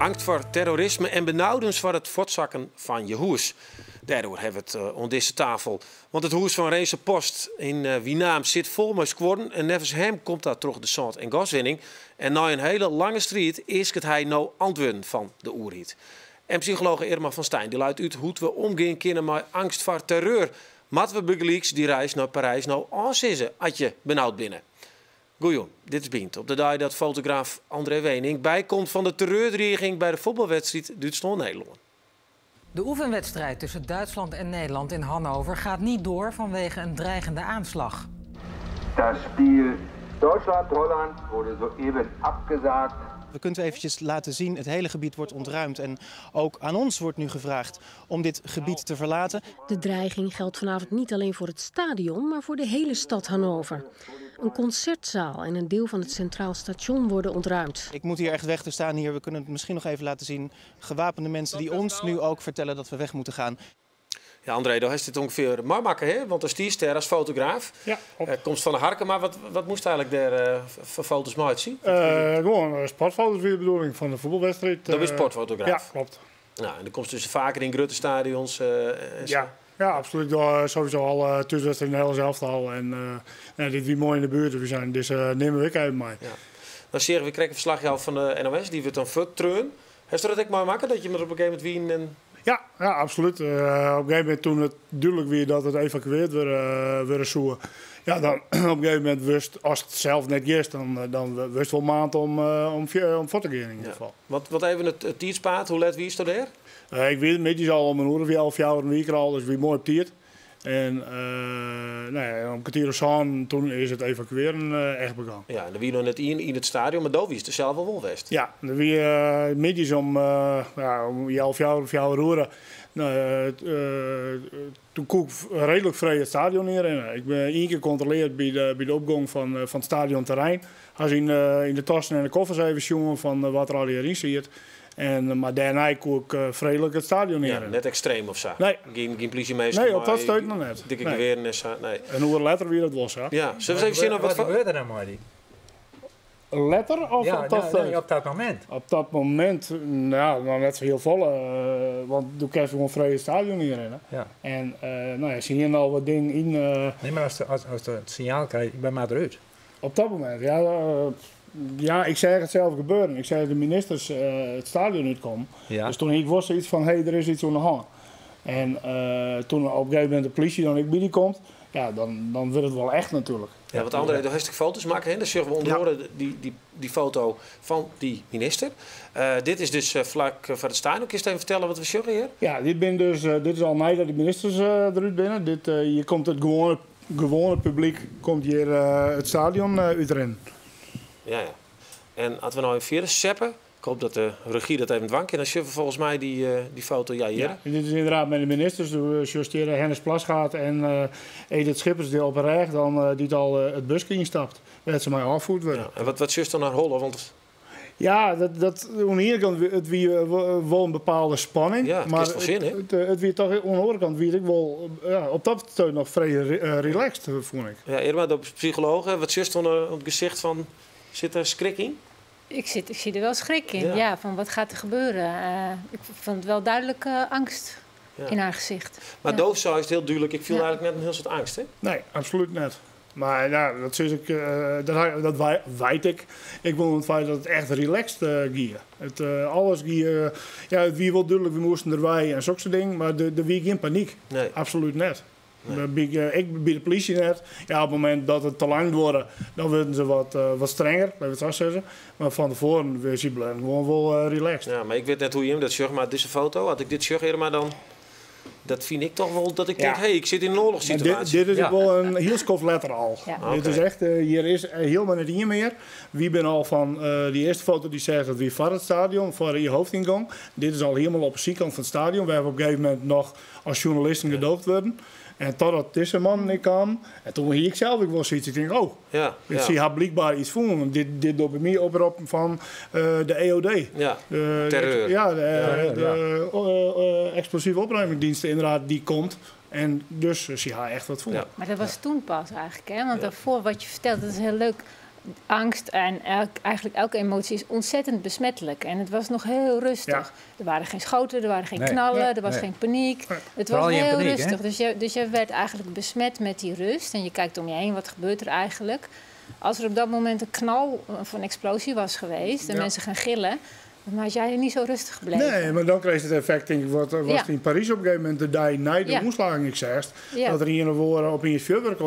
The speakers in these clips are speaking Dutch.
Angst voor terrorisme en benauwdens voor het voortzakken van je hoes. Daardoor hebben we het aan deze tafel. Want het hoes van Reense Post in Wienaam zit vol met squadden. En nevens hem komt daar terug de zand- en gaswinning. En na een hele lange strijd is het hij nou antwoorden van de oerhiet. En psycholoog Irma van Stijn die luidt uit hoe we omgaan kunnen met angst voor terreur. Matten we begelijks die reis naar Parijs nou aanzissen als je benauwd binnen. Goejon, dit is Bient. Op de dag dat fotograaf André Wening bijkomt van de terreurdreiging bij de voetbalwedstrijd Duitsland-Nederland. De oefenwedstrijd tussen Duitsland en Nederland in Hannover gaat niet door vanwege een dreigende aanslag. Dat Spiel Duitsland-Holland wurde soeben abgesagt. We kunnen eventjes laten zien, het hele gebied wordt ontruimd en ook aan ons wordt nu gevraagd om dit gebied te verlaten. De dreiging geldt vanavond niet alleen voor het stadion, maar voor de hele stad Hannover. Een concertzaal en een deel van het Centraal Station worden ontruimd. Ik moet hier echt weg te staan hier. We kunnen het misschien nog even laten zien. Gewapende mensen die ons nu ook vertellen dat we weg moeten gaan. Ja, André, daar is dit ongeveer maar makken, hè? Want als stier als fotograaf. Ja, komt van de Harken, maar wat moest eigenlijk daar voor foto's maar uitzien? Gewoon sportfoto's weer de bedoeling van de voetbalwedstrijd. Dat is sportfotograaf? Ja, klopt. Nou, en dan komt dus vaker in grote stadions. Ja, absoluut. Sowieso al tussenwedstrijd in de hele elftal. En dit wie mooi in de buurt. We zijn dus nemen we ook uit mij. Ja. Dan zeggen we krijgen een verslag van de NOS, die we dan vertreuen. Heeft er dat ook maar maken dat je met op een gegeven moment wien en... Ja, absoluut. Op een gegeven moment toen het duidelijk weer dat het evacueerd werd zoeken. Ja, dan op een gegeven moment wist, als het zelf net is, dan wist wel maand om voor te gaan in ieder geval. Wat even het tiedspaat, hoe let wie is dat er? Ik weet het niet, die is al om een uur of 11 jaar een week al, dus wie mooi op tiert. En om een kwartier of zo, toen is het evacueren echt begonnen. Ja, en dan wie nog net in het stadion, maar daar is er zelf wel west. Ja, dan wie middags om 11 jaar of jouw roeren. Toen kon ik redelijk vrij het stadion neer. Ik ben 1 keer gecontroleerd bij de opgang van het stadionterrein. Als in de tassen en de koffers even jongen van wat er al hierin zit. Maar daarna kon ik vredelijk het stadion neer. Ja, net extreem of zo? Nee. Geen politiemeester? Nee, op dat steun nog net. Dikke geweren en zo? Nee. En hoe later weer het was, hè? Ja, zullen we eens even zien wat gebeurde er nou maar die? Letter of ja, op dat op dat moment? Op dat moment, nou net zo heel vol. Want toen kreeg je gewoon vrij het stadion hierin. Ja. En zie je nou wat dingen in. Nee, maar als het signaal krijgt, ik ben maar eruit. Op dat moment, ja, ik zei het zelf gebeuren. Ik zei dat de ministers het stadion niet komen. Ja. Dus toen ik was iets van, er is iets aan de hand. En toen op een gegeven moment de politie dan ik binnenkomt, ja, dan wordt het wel echt natuurlijk. Ja, wat André, de hashtag foto's maken, hè? Dus zullen we onderhouden die foto van die minister. Dit is dus vlak voor het stadion. Kun je even vertellen wat we zeggen hier? Ja, dit is al mij dat de ministers eruit binnen. Hier komt het gewone publiek komt hier het stadion uitrennen. Ja. En als we nou in vierde seppen, ik hoop dat de regie dat even dwang kan, dan zullen we volgens mij die foto hier. Ja, dit is inderdaad met de ministers. Zoals Hennis Plas gaat en Edith Schippers die op een recht, dan die al het busje instapt. Dat ze mij afvoert worden. Ja, en wat zus dan naar Hollen? Want... Ja, dat aan de ene kant het wie wel een bepaalde spanning. Ja, het maar is wel zin, hè? Het wie toch aan de andere kant wie ik wel op dat steun nog vrij relaxed, vond ik. Ja, Irma, de psycholoog, wat zus dan op het gezicht van, zit er schrik in? Ik zie er wel schrik in, ja, van wat gaat er gebeuren. Ik vond het wel duidelijk angst in haar gezicht. Maar Doofzo is het heel duidelijk, ik viel eigenlijk net een heel soort angst, hè? Nee, absoluut niet. Maar ja, dat weet ik. Ik wil het feit dat het echt relaxed ging. Alles ging. Ja, het wie wel duidelijk, we moesten erbij en zulke dingen, maar de wie geen paniek. Nee. Absoluut niet. Nee. Ik bij de politie net. Ja, op het moment dat het te lang wordt, dan worden ze wat strenger, laten we het zo zeggen. Maar van tevoren was je gewoon wel relaxed. Ja, maar ik weet net hoe je hem dat zegt, maar deze foto, had ik dit zeg maar dan. Dat vind ik toch wel dat ik denk, ik zit in een oorlogssituatie. Dit is wel een heel skof letter al. Ja. Dit is echt, hier is helemaal niet hier meer. Wie ben al van die eerste foto die zegt dat wie van het stadion, voor je hoofdingang. Dit is al helemaal op de zijkant van het stadion. We hebben op een gegeven moment nog als journalisten gedoogd worden. En totdat deze man ik kwam, en toen hier ik zelf ik wel zoiets. Ik denk, ik zie haar blijkbaar iets voelen. Dit door bij mij oproep van de EOD. Ja, terreur. De explosieve opruimingsdienst inderdaad, die komt. En dus zie je haar echt wat voelen. Ja. Maar dat was toen pas eigenlijk, hè? Want daarvoor wat je vertelt, dat is heel leuk. angst en eigenlijk elke emotie is ontzettend besmettelijk. En het was nog heel rustig. Ja. Er waren geen schoten, er waren geen knallen, er was geen paniek. Het was heel paniek, rustig. Dus je werd eigenlijk besmet met die rust. En je kijkt om je heen, wat gebeurt er eigenlijk? Als er op dat moment een knal of een explosie was geweest... en mensen gaan gillen... dan had jij niet zo rustig gebleven. Nee, maar dan kreeg je het effect, denk ik, wat was in Parijs op een gegeven moment de dag na de omslagen, ik zeg. Dat er hier woorden op in je vuurwerk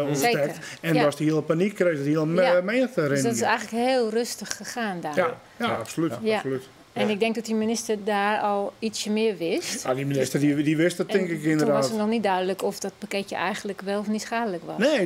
ontstekt. En Ja. was die hele paniek, kreeg het heel menigte erin. Dus dat is eigenlijk heel rustig gegaan daar. Ja, absoluut. Ja. absoluut. En ik denk dat die minister daar al ietsje meer wist. Ja, die minister die wist dat, denk ik, inderdaad. Toen was het nog niet duidelijk of dat pakketje eigenlijk wel of niet schadelijk was. Nee,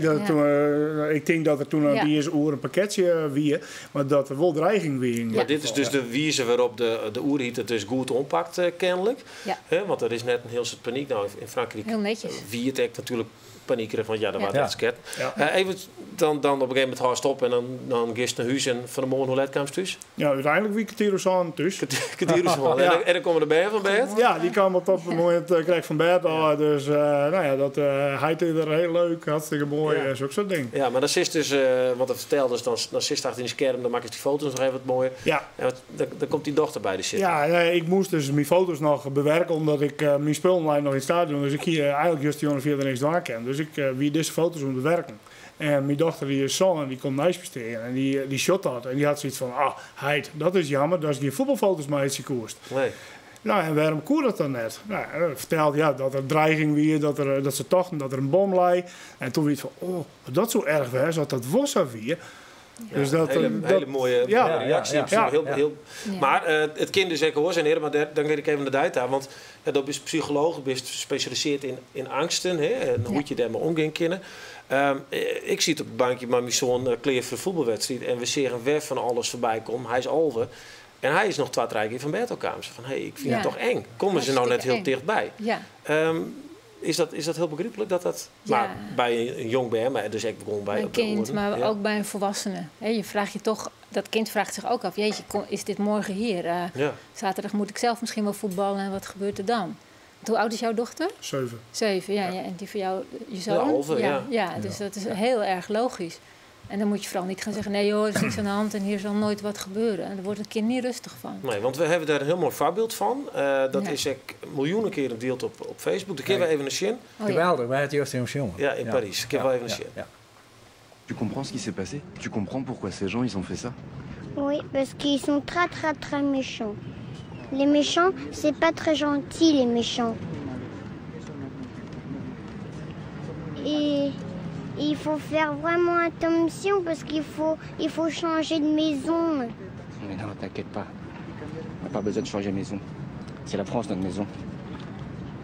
ik denk dat er toen aan die oer een pakketje wie, maar dat er wel dreiging wie. Maar dit is dus de wijze waarop de oerhiet het dus goed oppakt, kennelijk. Ja. Want er is net een heel soort paniek nou in Frankrijk. Heel netjes. Wie het echt natuurlijk paniekerig, want dat was echt sket. Ja. Even dan op een gegeven moment haast op en dan gist naar huis en van de morgen hoe laat kwam ze thuis? Ja, uiteindelijk wie Katirus aan thuis. En dan komen de bijen van bed? Ja, die kwam op dat moment kreeg van bed al. Dus dat hij er heel leuk, hartstikke mooi en zo'n soort ding. Ja, maar dan zit dus, want dat vertelde dus, dan zit achter in de scherm, dan maak je die foto's nog even wat mooier. Ja. En dan komt die dochter bij de zitten. Ja, ik moest dus mijn foto's nog bewerken, omdat ik mijn spullen nog in het stadion. Dus ik hier eigenlijk juist die jongen via de niks door ken. Dus ik wie deze foto's moet bewerken. En mijn dochter die is zo en die komt nice besteden. En die shot dat. En die had zoiets van, Heid, dat is jammer. Dat is die voetbalfoto's maar iets gekoest. Nee. Nou, en waarom koer dat dan net? Nou, vertelde dat er dreiging weer, dat ze dachten dat er een bom lei. En toen weer van, dat zo erg was, dat was er weer. Ja, dus dat hele mooie reactie. Heel. Maar het kind is zeker hoor zijn heren, maar dan ga ik even naar de data. Want dat is psycholoog, bent gespecialiseerd in angsten. Hè, en hoe je daarmee omgaan kunnen. Ik zie het op het bankje met mijn zoon kleer voor de voetbalwedstrijd. En we zien een weg van alles voorbij komen. Hij is alve. En hij is nog 2-3 keer van bed elkaar. Van ik vind het toch eng. Komen ze nou net heel dichtbij? Ja. Is dat heel begrijpelijk dat maar bij een jong bij, maar dus ik begon bij een kind, maar ook bij een volwassene. Je vraagt je toch, dat kind vraagt zich ook af, jeetje, is dit morgen hier? Zaterdag moet ik zelf misschien wel voetballen en wat gebeurt er dan? Hoe oud is jouw dochter? 7. 7, ja. En die van jou, je zoon? Ja, dus dat is heel erg logisch. En dan moet je vooral niet gaan zeggen, nee joh, er is niks aan de hand en hier zal nooit wat gebeuren. En daar wordt het kind niet rustig van. Nee, want we hebben daar een heel mooi voorbeeld van. Dat is miljoenen keren gedeeld op Facebook. Dan kunnen we even een zien. Geweldig, wij het juist in jongen. Ja, in Parijs. Ik heb wel even een zien. Tu comprends ce qui s'est passé? Tu comprends pourquoi ces gens ils ont fait ça? Oui, parce qu'ils sont très très très méchants. Les méchants, c'est pas très gentil les méchants. Et il faut faire vraiment attention parce qu'il faut changer de maison. Mais non, t'inquiète pas. On n'a pas besoin de changer de maison. C'est la France, notre maison.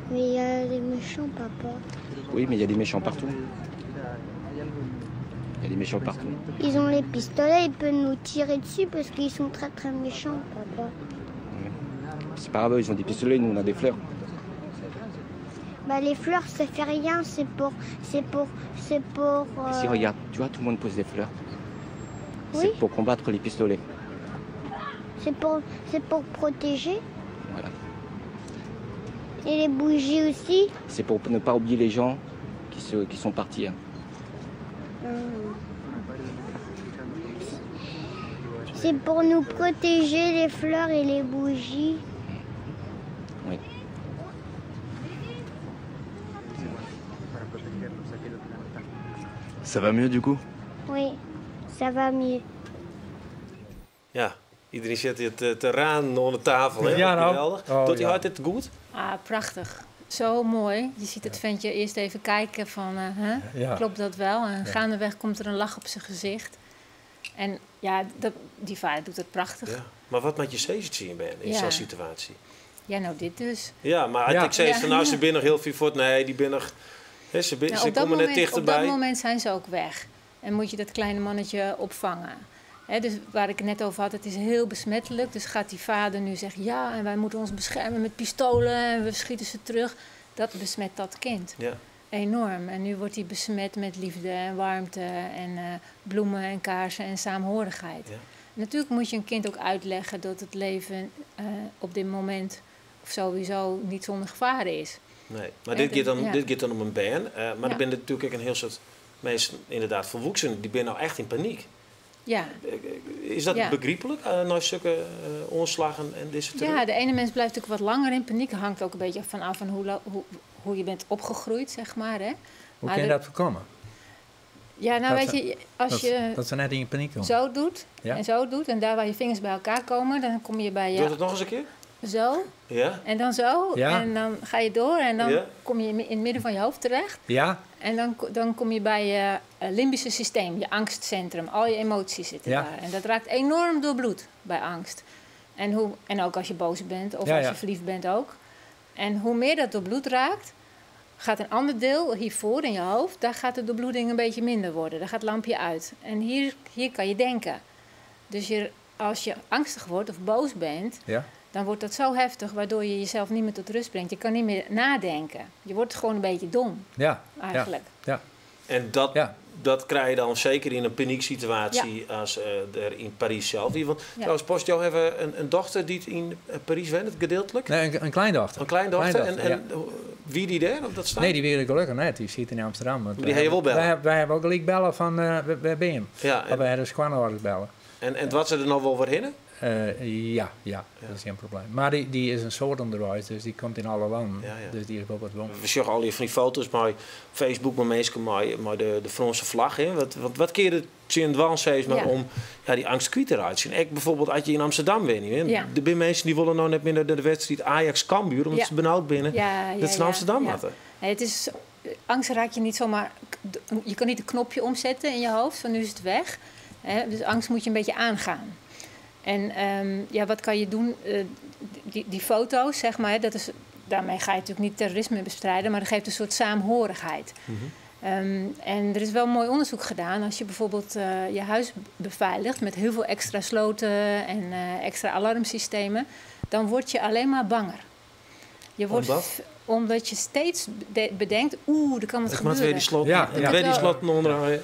Mais il y a des méchants, papa. Oui, mais il y a des méchants partout. Il y a des méchants partout. Ils ont les pistolets, ils peuvent nous tirer dessus parce qu'ils sont très très méchants, papa. C'est pas grave, ils ont des pistolets, nous on a des fleurs. Bah les fleurs, ça fait rien, c'est pour. Si regarde, tu vois, tout le monde pose des fleurs. Oui. C'est pour combattre les pistolets. C'est pour protéger. Voilà. Et les bougies aussi. C'est pour ne pas oublier les gens qui sont partis. Hein. C'est pour nous protéger les fleurs et les bougies. Oui. Ça va mieux du coup? Oui, ça va mieux. Ja, iedereen zit hier te ranen onder de tafel. Hè? Ja, nou. Geweldig. Doet hij hard dit goed? Prachtig. Zo mooi. Je ziet het ventje eerst even kijken van, klopt dat wel? En gaandeweg komt er een lach op zijn gezicht. En ja, die vader doet het prachtig. Ja. Maar wat met je steeds zien ben in zo'n situatie? Ja, nou dit dus. Ja, maar ik zei van nou, ze binnen nog heel veel voort. Nee, die binnen nog... Ze komen net dichterbij. Op dat moment zijn ze ook weg. En moet je dat kleine mannetje opvangen. Dus waar ik het net over had, het is heel besmettelijk. Dus gaat die vader nu zeggen, ja, en wij moeten ons beschermen met pistolen en we schieten ze terug. Dat besmet dat kind. Ja. Enorm. En nu wordt hij besmet met liefde en warmte en bloemen en kaarsen en saamhorigheid. Ja. Natuurlijk moet je een kind ook uitleggen dat het leven op dit moment of sowieso niet zonder gevaar is. Nee, maar dit gaat dan om een band. Maar er zijn natuurlijk ook een heel soort mensen, inderdaad volwassenen, die zijn nou echt in paniek. Ja. Is dat begrijpelijk, na zulke onslagen en dit soort dingen? Ja, de ene mens blijft natuurlijk wat langer in paniek. Hangt ook een beetje vanaf van hoe je bent opgegroeid, zeg maar. Hè. Hoe kun je dat voorkomen? Ja, nou weet je, als je dat ze net in paniek komen. Zo doet en zo doet en daar waar je vingers bij elkaar komen, dan kom je bij je... Doe het nog eens een keer? Zo. Ja. En dan zo. Ja. En dan ga je door en dan kom je in het midden van je hoofd terecht. Ja. En dan kom je bij je limbische systeem, je angstcentrum. Al je emoties zitten daar. En dat raakt enorm door bloed bij angst. En ook als je boos bent of als je verliefd bent ook. En hoe meer dat door bloed raakt, gaat een ander deel hiervoor in je hoofd, daar gaat de doorbloeding een beetje minder worden. Daar gaat het lampje uit. En hier kan je denken. Dus als je angstig wordt of boos bent, dan wordt dat zo heftig, waardoor je jezelf niet meer tot rust brengt. Je kan niet meer nadenken. Je wordt gewoon een beetje dom, eigenlijk. Ja. En dat krijg je dan zeker in een panieksituatie als er in Parijs zelf. Want trouwens, Postjo hebben een dochter die in Parijs woont, gedeeltelijk? Nee, een kleindochter. Een kleindochter. En wie die daar op dat staat? Nee, die weet ik gelukkig net. Die zit in Amsterdam. Want die heb je wel bellen? Wij hebben ook gelijk bellen van waar ben je? Ja, wij hebben Squanoorders bellen. En wat ze er nog wel voor hinnen? Ja, dat is geen probleem. Maar die is een soort onderwijs, dus die komt in alle landen. Dus die heeft ook wat won. We zien al die van die foto's met Facebook, met mensen met de Franse vlag. Hè? Wat keer het zien dwans maar om die angst kwijt te raken. Ik bijvoorbeeld, als je in Amsterdam bent, er zijn mensen die willen nou net meer de wedstrijd Ajax-Cambuur, omdat ze benauwd binnen. Dat ze in Amsterdam hadden. Het is, angst raak je niet zomaar. Je kan niet een knopje omzetten in je hoofd, van nu is het weg. Dus angst moet je een beetje aangaan. En wat kan je doen? Die foto's, zeg maar, daarmee ga je natuurlijk niet terrorisme bestrijden, maar dat geeft een soort saamhorigheid. En er is wel mooi onderzoek gedaan. Als je bijvoorbeeld je huis beveiligt met heel veel extra sloten en extra alarmsystemen, dan word je alleen maar banger. Omdat je steeds bedenkt, er kan wat gebeuren. Weer die slot, weer die slot onderhouden.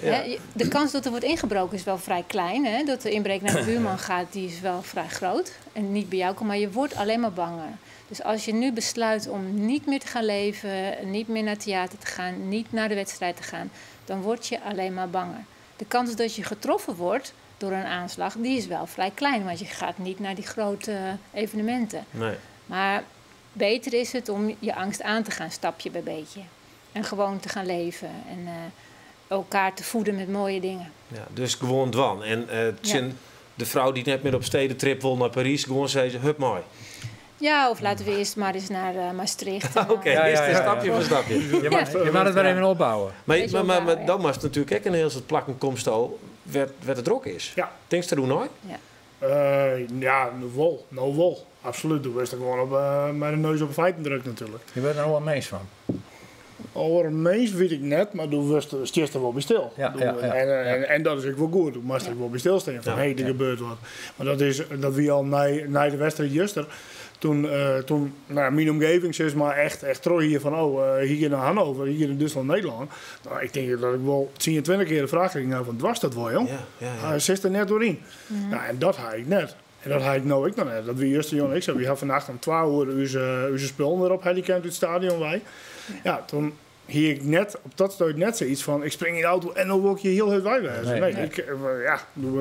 De kans dat er wordt ingebroken is wel vrij klein. Hè? Dat de inbreker naar de buurman gaat, die is wel vrij groot. En niet bij jou komt, maar je wordt alleen maar banger. Dus als je nu besluit om niet meer te gaan leven, niet meer naar het theater te gaan, niet naar de wedstrijd te gaan, dan word je alleen maar banger. De kans dat je getroffen wordt door een aanslag, die is wel vrij klein. Want je gaat niet naar die grote evenementen. Nee. Maar beter is het om je angst aan te gaan, stapje bij beetje. En gewoon te gaan leven. En elkaar te voeden met mooie dingen. Ja, dus gewoon dwan. En de vrouw die net meer op stedentrip wil naar Parijs, gewoon zei ze, hup mooi. Ja, of laten we eerst maar eens naar Maastricht. Oké, eerst stapje voor stapje. Je mag het wel even opbouwen. Maar dan was het natuurlijk ook een heel soort plakkenkomst al, werd het druk is. Ja. Denkst je er nooit? Ja. Nou wel. Absoluut. Toen was er gewoon met de neus op de feiten druk natuurlijk. Je bent er al een mens van. Over een mens weet ik net, maar toen stond er wel bij stil. En dat is ook wel goed. Toen moest ik wel bij stilstaan van er gebeurt wat. Maar dat wie al na de wedstrijd juster. Toen mijn omgeving zeg maar echt terug hier van hier naar Hannover, hier in Duitsland, Nederland. Nou, ik denk dat ik wel 10, 20 keer de vraag kreeg van dwars dat wel, jong? Hij zit er net doorheen. En dat had ik net. En dat had ik nou ook nog net. Dat wie Justin en ik zo. We hadden vannacht om 12 uur onze spullen erop helikant uit het stadion wij. Ja, toen hier ik net op dat stoot net zoiets van ik spring in de auto en dan word je heel hard wijzen. Nee.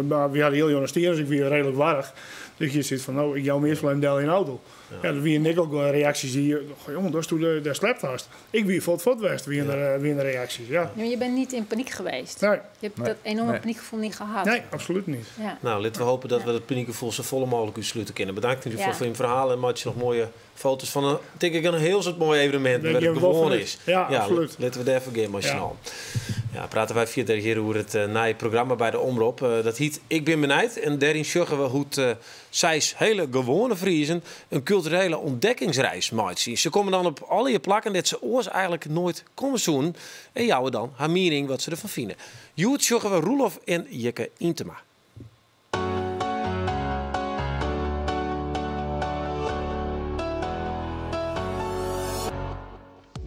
We hadden heel jonge stieren, dus ik weer redelijk warrig. Dus je zit van ik jou meer van deel in de auto. Ja, dan wie en ik ook reacties die jongen, dat is toen daar slept vast. Ik wie fotwest wie in de reacties. Ja. Ja, je bent niet in paniek geweest. Nee. Je hebt dat enorme paniekgevoel niet gehad. Nee, absoluut niet. Ja. Nou, laten we hopen dat we dat paniekgevoel zo volle mogelijk uitsluiten kunnen. Bedankt in ieder geval voor je verhaal en maak je nog mooie foto's van een heel soort mooi evenement waar het gewoon is. Ja, absoluut. Laten we daar even emotioneel. Ja, praten wij verder hier over het nieuwe programma bij de Omroep. Dat heet Ik ben benijd. En daarin zorgen we hoe zij hele gewone Friezen een culturele ontdekkingsreis maakt zien. Ze komen dan op alle je plakken dat ze oors eigenlijk nooit komen zoen. En jou dan haar mening wat ze ervan vinden. Joet zorgen we Roelof en Jikke Intema.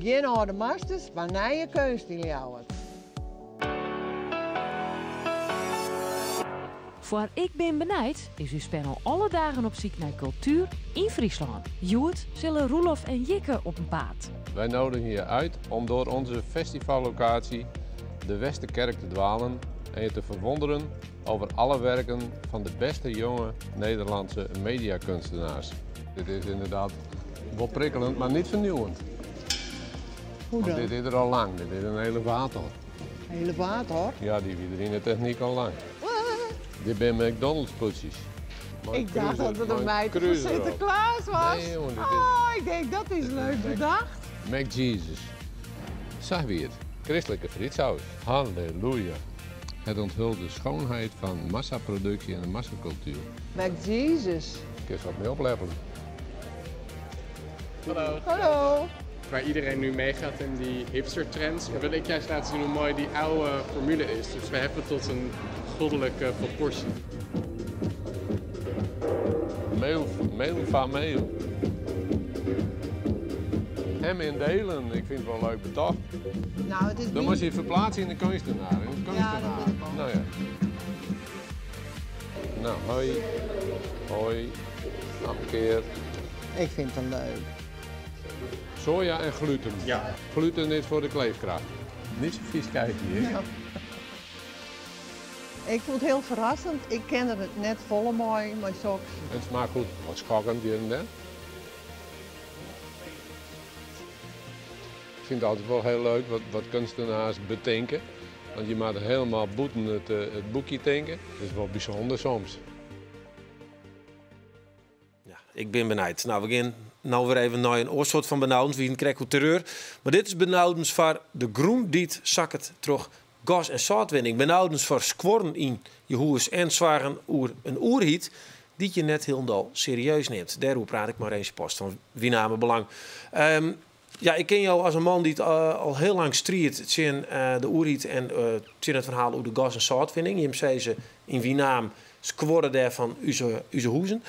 Geen oude masters, maar naar je keus die jouwen. Voor Ik ben benijd is uw panel alle dagen op zoek naar cultuur in Friesland. Joet zullen Roelof en Jikke op een paad. Wij nodigen je uit om door onze festivallocatie de Westerkerk te dwalen en je te verwonderen over alle werken van de beste jonge Nederlandse mediakunstenaars. Dit is inderdaad wel prikkelend, maar niet vernieuwend. Hoe dan? Want dit is er al lang, dit is een elevator. Een elevator? Ja, die is er in de techniek al lang. Dit zijn McDonald's poetsjes. Ik dacht dat het een meid van Sinterklaas was. Nee, jongen, dit is... Oh, ik denk dat is leuk bedacht. McJesus. Zag wie het? Christelijke frietsaus. Halleluja. Het onthult de schoonheid van massaproductie en de massacultuur. McJesus. Ik eens wat mee opleppelen. Hallo. Hallo. Waar iedereen nu meegaat in die hipster trends, wil ik juist laten zien hoe mooi die oude formule is. Dus we hebben tot een goddelijke proportie. Meel van meel. Hem in delen, ik vind het wel leuk betocht. Nou, het is Dan moet je het verplaatsen in de kunstenaar. Ja, dat weet ik wel. Nou ja. Nou, hoi. Hoi. Nog een keer. Ik vind het leuk. Soja en gluten. Ja. Gluten is voor de kleefkracht. Niet zo vies kijken hier. Ja. Ik vond het heel verrassend. Ik kende het net volle mooi, maar soks. Het smaakt goed. Wat schokkend hier en daar. Ik vind het altijd wel heel leuk wat kunstenaars bedenken. Want je maakt helemaal boeten het boekje denken. Dat is wel bijzonder soms. Ja, ik ben benieuwd. Nou, we gaan nou weer even naar een soort van benauwdens. Wie krijgt hoe terreur. Maar dit is benauwdens voor de groen die zakt terug gas- en zoutwinning. Benauwdens voor squorren in je huis en zwaren een oerhiet die je net heel serieus neemt. Daarover praat ik maar eens post van wie name belang. Ja, ik ken jou als een man die het al heel lang striert tussen de oerhiet en tussen het verhaal over de gas- en zoutwinning. Je zei ze in Wienaam squorren daar van uw huizen.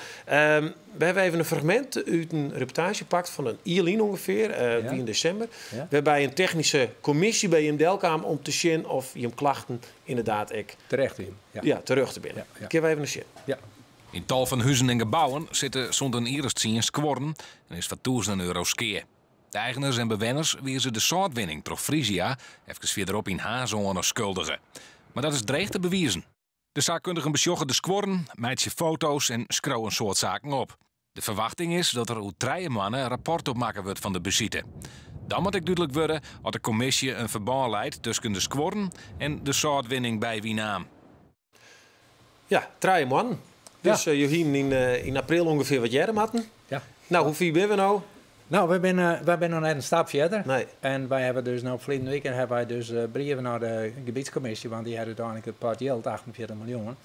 We hebben even een fragment uit een reportage gepakt van een ierlien ongeveer, wie in december. Ja. Waarbij een technische commissie bij hem kwam om te zien of je hem klachten inderdaad terecht in. Ja, terug te binnen. Ja. Geef even een shit. Ja. In tal van huizen en gebouwen zitten zonder eerst zien squorren en is van €1000 skeer. De eigenaars en bewoners wezen de zoutwinning door Frisia even verderop in Hazone schuldigen. Maar dat is dreig te bewijzen. De zaakkundigen besjoggen de squorren, meidje foto's en schreeuwen een soort zaken op. De verwachting is dat er uit 3 maanden een rapport opmaken wordt van de bezitten. Dan moet ik duidelijk worden dat de commissie een verband leidt tussen de squorren en de zoutwinning bij Wienaam. Ja, 3 maanden. Dus je hier in april ongeveer wat jaren matten. Ja. Nou, hoe ver ben we nou? Nou, wij zijn nog net een stap verder. Nee. En wij hebben dus nou verleden weekend hebben wij dus brieven naar de gebiedscommissie, want die had uiteindelijk het part geld, 48 miljoen.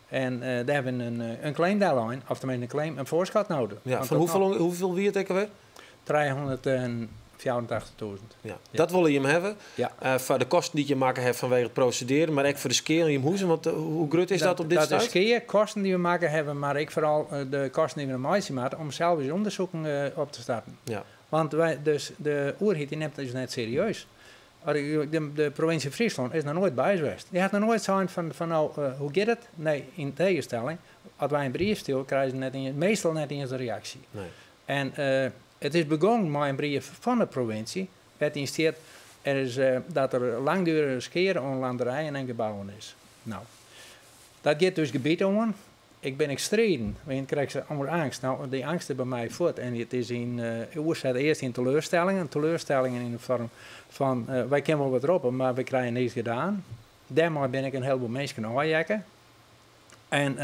En daar hebben we een claim deadline, of tenminste een claim, een voorschot nodig. Ja, van hoeveel wie het weer? 384.000. Ja. Dat wil je hem hebben. Ja. Voor de kosten die je maken hebt vanwege het procederen, maar ook voor de skeer in je hoezen. Want hoe groot is dat op dit stadium? stad? Dat is skeer, kosten die we maken hebben, maar ik vooral de kosten die we normaal maken om zelf eens onderzoeken op te starten. Ja. Want wij, dus de oerhiet die neemt dus net serieus. De provincie Friesland is nog nooit bij geweest. Die had nog nooit zo'n van nou, hoe gaat het? Nee, in tegenstelling. Als wij een brief sturen, krijgen ze meestal net eens een reactie. Nee. En het is begonnen met een brief van de provincie. Het insteert dat er langdurige scheren aan landerijen en gebouwen is. Nou, dat gaat dus gebied om. Ik ben extreem, want ik krijg ze allemaal angst. Nou, die angst is bij mij voort. En het is eerst in teleurstellingen. Teleurstellingen in de vorm van, wij kennen wel wat roepen, maar we krijgen niets gedaan. Daarmee ben ik een heleboel mensen aanjakken. En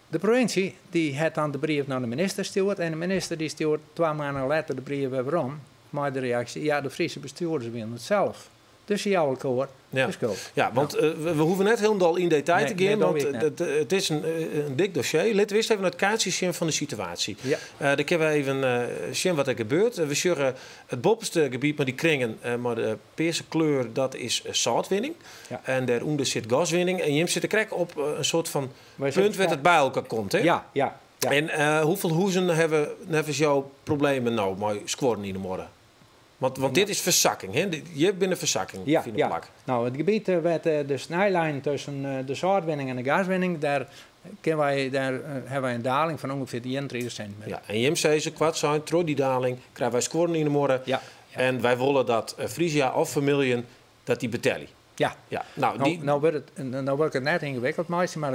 de provincie die had dan de brief naar de minister gestuurd. En de minister die stuurt 2 maanden later de brief weer om. Maar de reactie, ja, de Friese bestuurders willen het zelf. Dus die jouw koor de schuld. Ja, want we hoeven net helemaal in detail te gaan, want het is een dik dossier. Laten we eerst even het kaartje zien van de situatie. Ja. Dan kunnen we even zien wat er gebeurt. We zeggen het bovenste gebied met die kringen, maar de peerse kleur, dat is zoutwinning. Ja. En daaronder zit gaswinning. En je zit te kijken op een soort van punt waar het bij elkaar komt. Hè? Ja. En hoeveel huizen hebben jouw problemen nou met squorren in de morgen? Want dit is verzakking, hè? Je bent een verzakking. Ja. Plak. Nou, het gebied werd de snijlijn tussen de zoutwinning en de gaswinning, daar hebben wij een daling van ongeveer 31 centimeter. Ja, en Jim zei ze kwart zijn, door die daling krijgen wij squorren in de morgen. Ja. En wij willen dat Frisia of familien dat die betalen. Ja. Nou wordt het net ingewikkeld, meisje, maar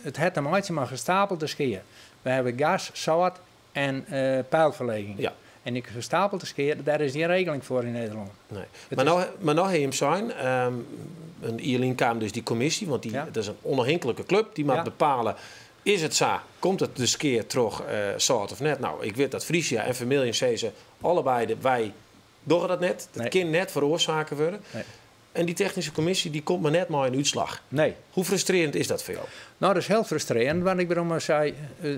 het heeft een meisje maar gestapelde skeer. We hebben gas, zout en pijlverleging. Ja. En die gestapelde skeer, daar is geen regeling voor in Nederland. Nee. Maar nou heb je hem zijn. Een Ierlien kwam dus die commissie, want dat is een onafhankelijke club. Die mag bepalen, is het zo, komt het de skeer terug zout of net? Nou, ik weet dat Frisia en Vermilion zeggen allebei, wij doen dat net. Dat kan net veroorzaken worden. Nee. En die technische commissie die komt maar net maar een uitslag. Nee. Hoe frustrerend is dat voor jou? Nou, dat is heel frustrerend, want ik bedoel, zei,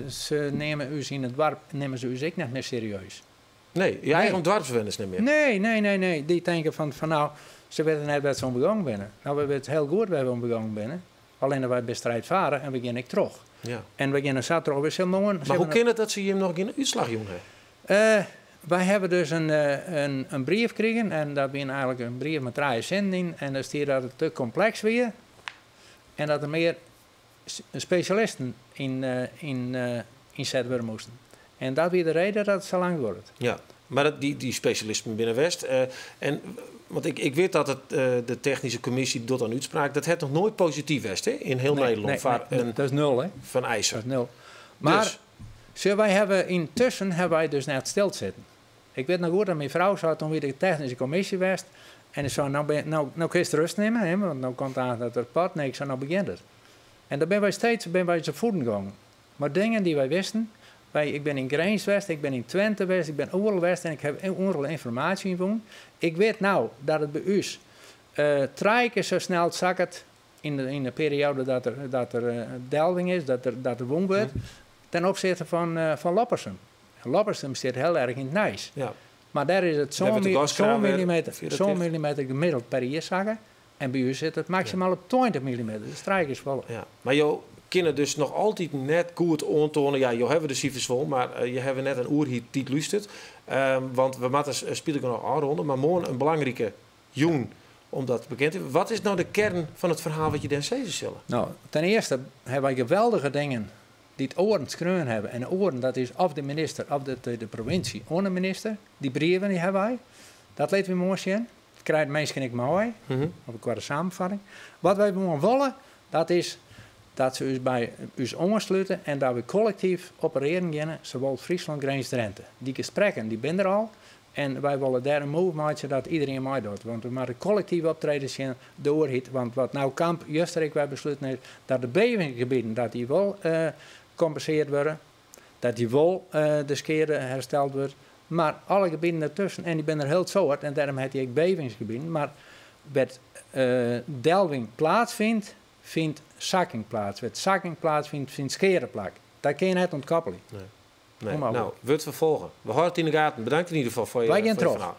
ze nemen u in het dorp, nemen ze u ook niet meer serieus. Nee, je eigen dorpsbewoners niet meer. Nee. Die denken van nou, ze weten net wat ze onbegonnen binnen. Nou, we weten heel goed waar we onbegonnen binnen. Alleen dat wij bestrijd varen en we gaan ik terug. Ja. En we gaan zaterdag weer heel mooi. Maar hoe kan het dat ze je nog geen uitslag jongen hebben? Wij hebben dus een brief gekregen en daar ben eigenlijk een brief met 3 zinnen in. En daar staat dat het te complex weer en dat er meer specialisten inzet worden moesten. En dat weer de reden dat het zo lang wordt. Ja, maar die specialisten binnen West. Want ik weet dat de technische commissie doet aan uitspraak. Dat het nog nooit positief was in heel Nederland. Nee, dat is 0 hè. Van IJzer. Dat is 0. Maar wij hebben intussen dus net stilzitten. Ik weet nog goed dat mijn vrouw zei toen weer de technische commissie was. En ik zei, nou kun je het rust nemen, hè, want nou komt aan dat rapport. Nee, ik zei, nou begint het. En dan ben wij steeds zijn voeten gegaan. Maar dingen die wij wisten. Ik ben in Grijns West, ik ben in Twente West, ik ben overal West en ik heb overal informatie van. Ik weet nou dat het bij u 3 keer zo snel zakt in de periode dat er delving is, dat er woon wordt, ten opzichte van Loppersum. Loppersum zit heel erg in het Nijs. Ja. Maar daar is het zo'n millimeter gemiddeld per jaar zakken. En bij u zit het maximaal op 20 mm. De strijk is vol. Ja. Maar joh, kunnen dus nog altijd net goed aantonen. Ja, je hebben de cijfers vol, maar je hebt net een oerhiet die luistert. Want we moeten spelen nog aanronden, maar morgen een belangrijke joen om dat bekend te hebben. Wat is nou de kern van het verhaal wat je dan zeggen zullen? Nou, ten eerste hebben wij geweldige dingen die het oren schreeuwen hebben. En oren, dat is of de minister, of de provincie, onder minister. Die brieven die hebben wij. Dat laten we mooi zien. Dat krijgt mensen ik mooi. Of qua de samenvatting. Wat wij willen, dat is dat ze ons bij ons ondersluiten en dat we collectief opereren gaan, zowel Friesland, Grijns, Drenthe. Die gesprekken, die zijn er al. En wij willen daar een move maken dat iedereen mee doet. Want we moeten collectief optreden zien doorhit. Want wat nou Kamp, Justerik, wij besluiten heeft, dat de bevingsgebieden, dat die wel gecompenseerd worden. Dat die wel de scheren hersteld wordt. Maar alle gebieden ertussen, en die zijn er heel soort, en daarom heeft hij ook bevingsgebieden. Maar wat delving plaatsvindt, vindt zakking plaats. Wat zakking plaatsvindt, vindt scheren plaats. Dat kun je net ontkoppelen. Nee. Nou, wordt vervolgen. We houden het in de gaten. Bedankt in ieder geval voor je verhaal.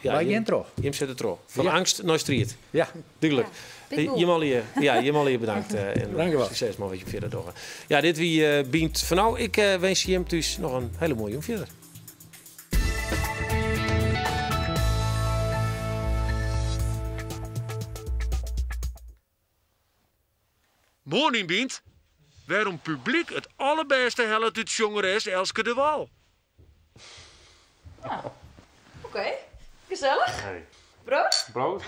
Wij gaan terug. Je zet het terug. Van angst naar strijd. Ja. Duidelijk. Je mal hier bedankt. En dank je wel. Succes maar wat je verder doet. Ja, dit wie biedt van nou. Ik wens je hem dus nog een hele mooie jong verder. Morning, Bient. Waarom publiek het allerbeste helpt het jongeres Elske de Wal. Ja, oké. Gezellig. Hey. Brood? Brood.